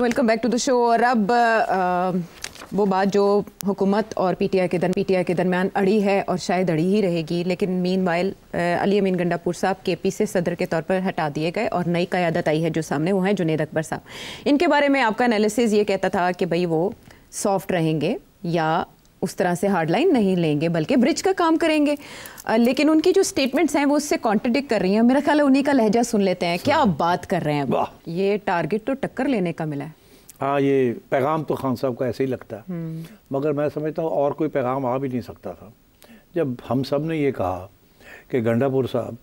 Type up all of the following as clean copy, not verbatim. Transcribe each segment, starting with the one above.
Welcome back to the show. और अब वो बात जो हुकूमत और पीटीआई के दरमियान अड़ी है और शायद अड़ी ही रहेगी, लेकिन मीनवाइल अली अमीन गंडापुर साहब केपी से सदर के तौर पर हटा दिए गए और नई क़यादत आई है जो सामने, वो है जुनैद अकबर साहब। इनके बारे में आपका एनालिसिस ये कहता था कि भाई वो सॉफ्ट रहेंगे या उस तरह से हार्ड लाइन नहीं लेंगे बल्कि ब्रिज का काम करेंगे, लेकिन उनकी जो स्टेटमेंट्स हैं वो उससे कॉन्ट्रडिक्ट कर रही हैं। मेरा ख्याल है उन्हीं का लहजा सुन लेते हैं, क्या आप बात कर रहे हैं। ये टारगेट तो टक्कर लेने का मिला है। हाँ, ये पैगाम तो खान साहब का ऐसे ही लगता है, मगर मैं समझता हूँ और कोई पैगाम आ भी नहीं सकता था। जब हम सब ने ये कहा कि गंडापुर साहब,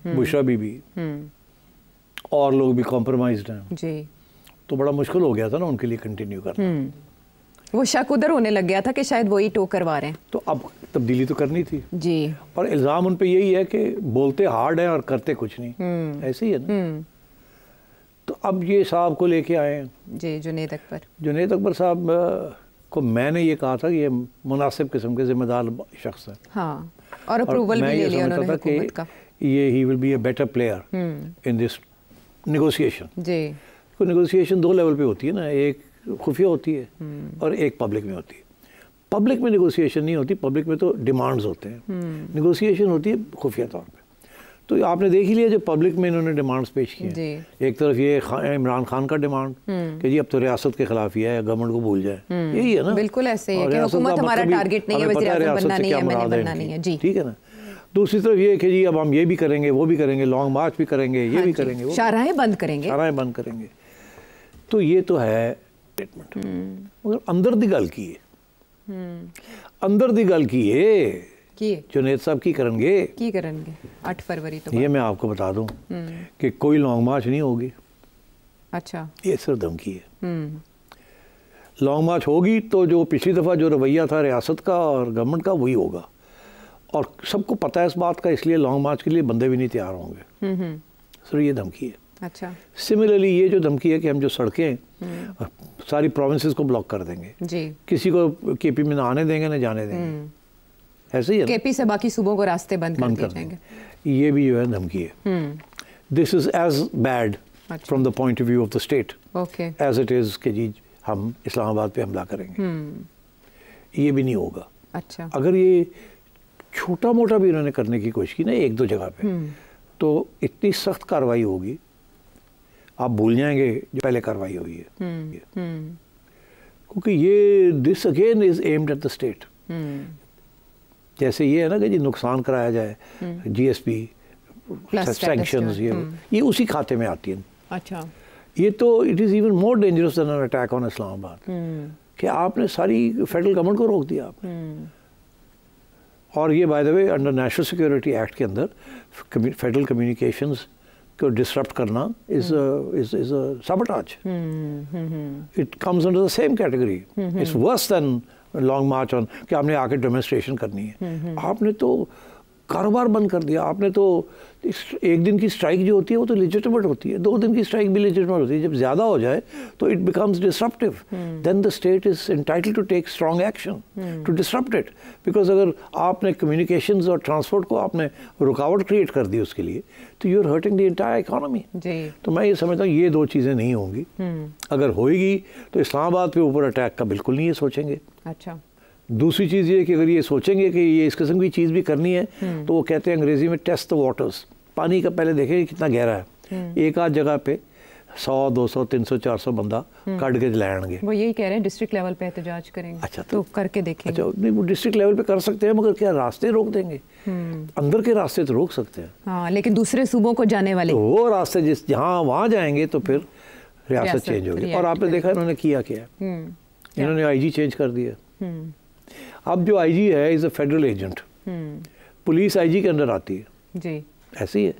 बुशरा बीबी और लोग भी कॉम्प्रोमाइज्ड हैं जी, तो बड़ा मुश्किल हो गया था ना उनके लिए कंटिन्यू करना। वो शक उधर होने लग गया था कि शायद वही टो करवा रहे हैं, तो अब तब्दीली तो करनी थी जी। और इल्ज़ाम उन पे यही है कि बोलते हार्ड है और करते कुछ नहीं, ऐसे ही है ना। तो अब ये साहब को लेके आए हैं जी, जुनैद अकबर साहब को मैंने ये कहा था कि ये मुनासिब किस्म के जिम्मेदार शख्स है। हाँ, और अप्रूवल भी ले लिया उन्होंने हुकूमत का। ये ही will be a better player in this negotiation ji. तो नेगोशिएशन दो लेवल पे होती है ना, एक खुफिया होती है और एक पब्लिक में होती है। पब्लिक में नेगोशिएशन नहीं होती, पब्लिक में तो डिमांड्स होते हैं, नेगोशिएशन होती है खुफिया तौर पे। तो आपने देख ही लिया जो पब्लिक में इन्होंने डिमांड्स पेश किए। एक तरफ ये इमरान खान का डिमांड कि जी अब तो रियासत के खिलाफ ही है, गवर्नमेंट को भूल जाए, यही है ना। बिल्कुल ऐसे ही है कि हुकूमत हमारा टारगेट नहीं है, वज़ीर आज़म बनना नहीं है, मैंने बनना नहीं है जी, ठीक है ना। दूसरी तरफ ये कि जी अब हम ये भी करेंगे, वो भी करेंगे, लॉन्ग मार्च भी करेंगे, ये भी करेंगे, शाहराहें बंद करेंगे। तो ये तो है स्टेटमेंट, मगर अंदर दी गल की है, अंदर दी गल की है जुनैद साहब की करेंगे 8 फरवरी तो ये मैं आपको बता दूं कि कोई लॉन्ग मार्च नहीं होगी। अच्छा, ये सिर्फ धमकी है। लॉन्ग मार्च होगी तो जो पिछली दफ़ा जो रवैया था रियासत का और गवर्नमेंट का वही होगा, और सबको पता है इस बात का, इसलिए लॉन्ग मार्च के लिए बंदे भी नहीं तैयार होंगे। सिर्फ ये धमकी है। अच्छा, सिमिलरली ये जो धमकी है कि हम जो सड़कें सारी प्रोविंसेस को ब्लॉक कर देंगे जी, किसी को केपी में ना आने देंगे ना जाने देंगे, ऐसे ही है। केपी से बाकी सूबों को रास्ते बंद कर देंगे, ये भी जो है धमकी है। This is as bad from the point of view of the state as it is कि जी हम इस्लामाबाद पे हमला करेंगे, ये भी नहीं होगा। अच्छा, अगर ये छोटा मोटा भी इन्होंने करने की कोशिश की ना एक दो जगह पे, तो इतनी सख्त कार्रवाई होगी आप भूल जाएंगे जो पहले कार्रवाई हुई है, क्योंकि ये this again is aimed at the state. जैसे ये है ना कि जी नुकसान कराया जाए, जीएसपी सैंक्शंस, ये उसी खाते में आती है। अच्छा, ये तो it is even more dangerous than an attack on Islamabad, कि आपने सारी फेडरल गवर्नमेंट को रोक दिया आपने। और ये by the way under national security act के अंदर फेडरल कम्युनिकेशंस को डिसरप्ट करना is sabotage. It comes under the same category. It's worse than long march on कि आपने आके डेमोन्स्ट्रेशन करनी है। आपने तो कारोबार बंद कर दिया, आपने तो एक दिन की स्ट्राइक जो होती है वो तो लेजिटिमेट होती है, 2 दिन की स्ट्राइक भी लेजिटिमेट होती है। जब ज़्यादा हो जाए तो it becomes disruptive, then the state is entitled to take strong action to disrupt it, because अगर आपने कम्युनिकेशंस और ट्रांसपोर्ट को आपने रुकावट क्रिएट कर दी उसके लिए, तो you are hurting the entire economy. तो मैं ये समझता हूँ ये 2 चीज़ें नहीं होंगी। अगर होएगी तो इस्लामाबाद पे ऊपर अटैक का बिल्कुल नहीं ये सोचेंगे। अच्छा, दूसरी चीज़ ये कि अगर ये सोचेंगे कि ये इस किस्म की चीज़ भी करनी है, तो वो कहते हैं अंग्रेजी में टेस्ट द वाटर्स, पानी का पहले देखेंगे कितना गहरा है। एक आध जगह पे 100, 200, 300, 400 बंदा काट के लाएंगे। वो यही कह रहे हैं डिस्ट्रिक्ट लेवल पे एहतजाज करेंगे। अच्छा, तो करके देखेंगे। अच्छा, नहीं वो डिस्ट्रिक्ट लेवल पे कर सकते हैं, मगर क्या रास्ते रोक देंगे? अंदर के रास्ते तो रोक सकते हैं। हाँ, लेकिन दूसरे सूबों को जाने वाले तो वो रास्ते जिस जहाँ वहाँ जाएंगे तो फिर रियासत चेंज होगी। और आपने देखा इन्होंने किया क्या, इन्होंने IG चेंज कर दिया। अब जो IG है is a federal agent, police IG के अंदर आती है जी, ऐसी है।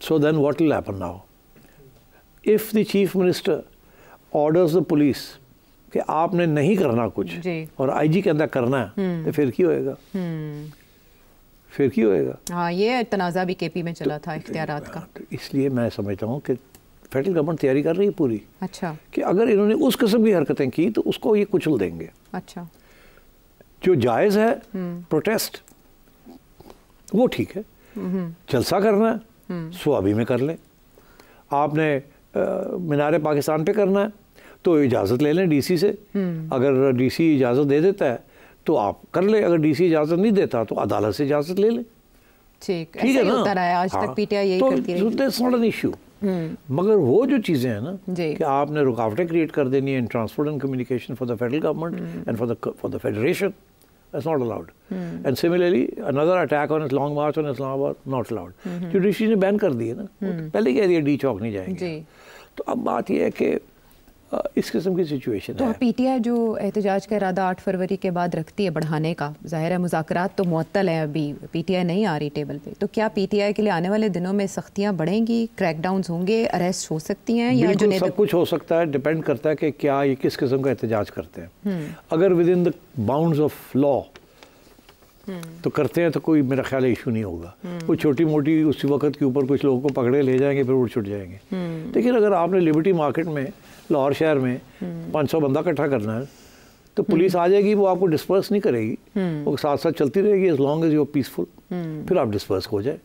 So then what will happen now if the chief minister orders the police कि आपने नहीं करना कुछ और IG के अंदर करना है, तो फिर क्या होएगा? फिर क्या होएगा? हाँ, ये तनाज़ा भी केपी में चला था इख्तियारात का। इसलिए मैं समझता हूँ कि फेडरल गवर्नमेंट तैयारी कर रही है पूरी। अच्छा, कि अगर इन्होंने उस किस्म की हरकतें की तो उसको ये कुचल देंगे। अच्छा, जो जायज़ है प्रोटेस्ट वो ठीक है, जलसा करना है सो अभी में कर ले। आपने मीनार पाकिस्तान पे करना है तो इजाज़त ले लें डीसी से। अगर डीसी इजाज़त दे देता है तो आप कर ले, अगर डीसी इजाज़त नहीं देता तो अदालत से इजाज़त ले लें। ठीक है ना, होता रहा है आज तक, पीटीआई यही करती रही। तो इट्स नॉट एन इशू। मगर वो जो चीज़ें हैं ना कि आपने रुकावटें क्रिएट कर देनी है इन transport and communication for the federal government and for the federation, that's not allowed. And similarly, another attack on Long March on Islamabad, not allowed. Judiciary ने बैन कर दिए ना, पहले कह दिया डी चौक नहीं जाएंगे। तो अब बात यह है कि इस किस्म की सिचुएशन तो है। पीटीआई जो एहतजाज का इरादा 8 फरवरी के बाद रखती है बढ़ाने का, जाहिर है मुज़ाकरात तो मुअत्तल हैं, अभी पीटीआई नहीं आ रही टेबल पे, तो क्या पीटीआई के लिए आने वाले दिनों में सख्तियां बढ़ेंगी, क्रैकडाउन्स होंगे, अरेस्ट हो सकती हैं, या जो सब कुछ हो सकता है, डिपेंड करता है कि क्या ये किस किस्म का एहतजाज करते हैं। अगर with in the bounds of law तो करते हैं तो कोई मेरा ख्याल इशू नहीं होगा। कोई छोटी मोटी उसी वक्त के ऊपर कुछ लोगों को पकड़े ले जाएंगे फिर उड़ छुट जाएंगे। लेकिन अगर आपने लिबर्टी मार्केट में लाहौर शहर में 500 बंदा इकट्ठा करना है तो पुलिस आ जाएगी, वो आपको डिस्पर्स नहीं करेगी, वो साथ साथ चलती रहेगी as long as you peaceful, फिर आप डिस्पर्स हो जाए।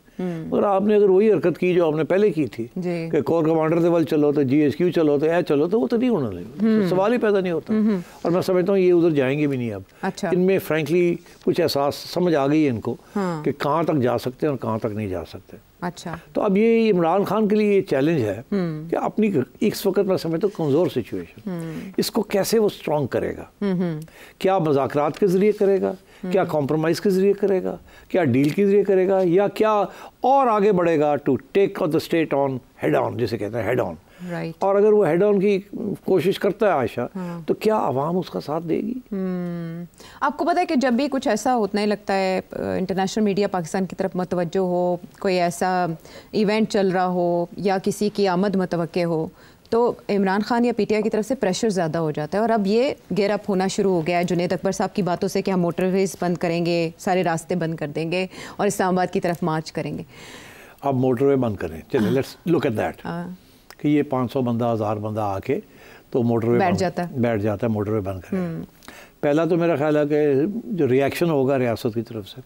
और आपने अगर वही हरकत की जो आपने पहले की थी कि कोर कमांडर के बल चलो तो GHQ चलो तो ए चलो, तो वो तो नहीं होना लगे, सवाल ही पैदा नहीं होता। और मैं समझता हूँ ये उधर जाएंगे भी नहीं अब। अच्छा। इनमें फ्रैंकली कुछ एहसास समझ आ गई है इनको कि कहाँ तक जा सकते हैं और कहाँ तक नहीं जा सकते। अच्छा। तो अब ये इमरान खान के लिए ये चैलेंज है कि अपनी इस वक्त मैं समझता हूँ कमज़ोर सिचुएशन, इसको कैसे वो स्ट्रॉन्ग करेगा। क्या मुज़ाकरात के ज़रिए करेगा, क्या कॉम्प्रोमाइज़ के ज़रिए करेगा, क्या डील के ज़रिए करेगा, या क्या और आगे बढ़ेगा to take the state on head on, जिसे कहते हैं हेड ऑन। Right. और अगर वो हेड ऑन की कोशिश करता है आयशा, तो क्या आवाम उसका साथ देगी? आपको पता है कि जब भी कुछ ऐसा होने लगता है, इंटरनेशनल मीडिया पाकिस्तान की तरफ मतवज्जो हो, कोई ऐसा इवेंट चल रहा हो या किसी की आमद मतवक्के हो, तो इमरान खान या पीटीआई की तरफ से प्रेशर ज़्यादा हो जाता है। और अब ये गेयर अप होना शुरू हो गया है जुनैद अकबर साहब की बातों से कि हम मोटरवेज बंद करेंगे, सारे रास्ते बंद कर देंगे और इस्लामाबाद की तरफ मार्च करेंगे। अब मोटरवे बंद करें, चलिए लेट्स लुक एट दैट कि ये 500 बंदा 1000 बंदा आके तो मोटरवे बैठ जाता है मोटरवे बंद करें। पहला तो मेरा ख्याल है कि जो रिएक्शन होगा रियासत की तरफ से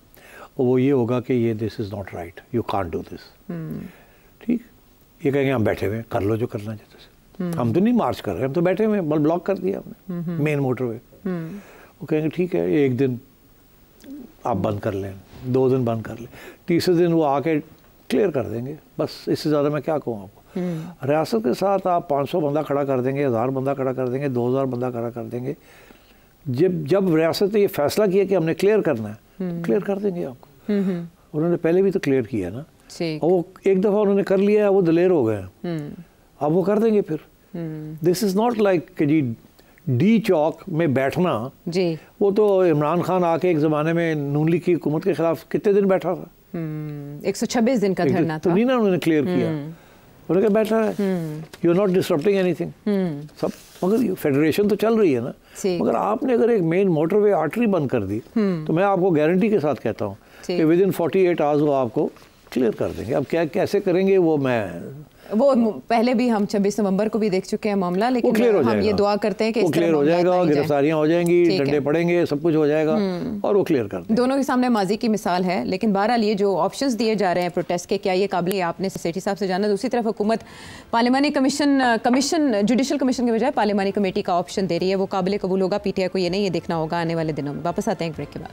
वो ये होगा कि ये this is not right, you can't do this. ठीक, ये कहेंगे हम बैठे हुए कर लो जो करना चाहते हैं, हम तो नहीं मार्च कर रहे, हम तो बैठे हुए, बल ब्लॉक कर दिया हमने मेन मोटरवे। वो कहेंगे ठीक है, एक दिन आप बंद कर लें, 2 दिन बंद कर लें, तीसरे दिन वो आके क्लियर कर देंगे, बस इससे ज़्यादा मैं क्या कहूँ आपको। रियासत के साथ आप 500 बंदा खड़ा कर देंगे, 1000 बंदा खड़ा कर देंगे, 2000 बंदा खड़ा कर देंगे, जब रियासत ने ये फैसला किया कि हमने क्लियर करना है, क्लियर कर देंगे आपको। उन्होंने पहले भी तो क्लियर किया ना, वो एक दफ़ा उन्होंने कर लिया है, वो दलेर हो गए, अब वो कर देंगे फिर। दिस इज़ नॉट लाइक कि जी डी चौक में बैठना जी, वो तो इमरान खान आके एक ज़माने में नून लीग की हुकूमत के खिलाफ कितने दिन बैठा था, 126 दिन का धरना था, तो नहीं ना उन्होंने क्लियर किया, उन्होंने कहा बैठा है, you are not disrupting anything सब। मगर फेडरेशन तो चल रही है ना, मगर आपने अगर एक मेन मोटरवे आर्टरी बंद कर दी तो मैं आपको गारंटी के साथ कहता हूँ कि विद इन 48 आवर्स वो आपको क्लियर कर देंगे। अब क्या कैसे करेंगे वो पहले भी हम 26 नवंबर को भी देख चुके हैं मामला, लेकिन हम ये दुआ करते हैं कि वो क्लियर हो जाएगा, गिरफ्तारियां हो जाएंगी, डंडे पड़ेंगे, सब कुछ हो जाएगा और वो क्लियर कर देंगे। दोनों के सामने माजी की मिसाल है, लेकिन बहरहाल ये जो ऑप्शंस दिए जा रहे हैं प्रोटेस्ट के, क्या ये काबिल है? आपने सेठी साहब से जाना। दूसरी तरफ हुकूमत पार्लिमानी कमीशन जुडिशल कमीशन के बजाय पार्लिमानी कमेटी का ऑप्शन दे रही है, वो काबिल कबूल होगा पीटीआई को? ये नहीं, ये देखना होगा आने वाले दिनों में। वापस आते हैं एक ब्रेक के बाद।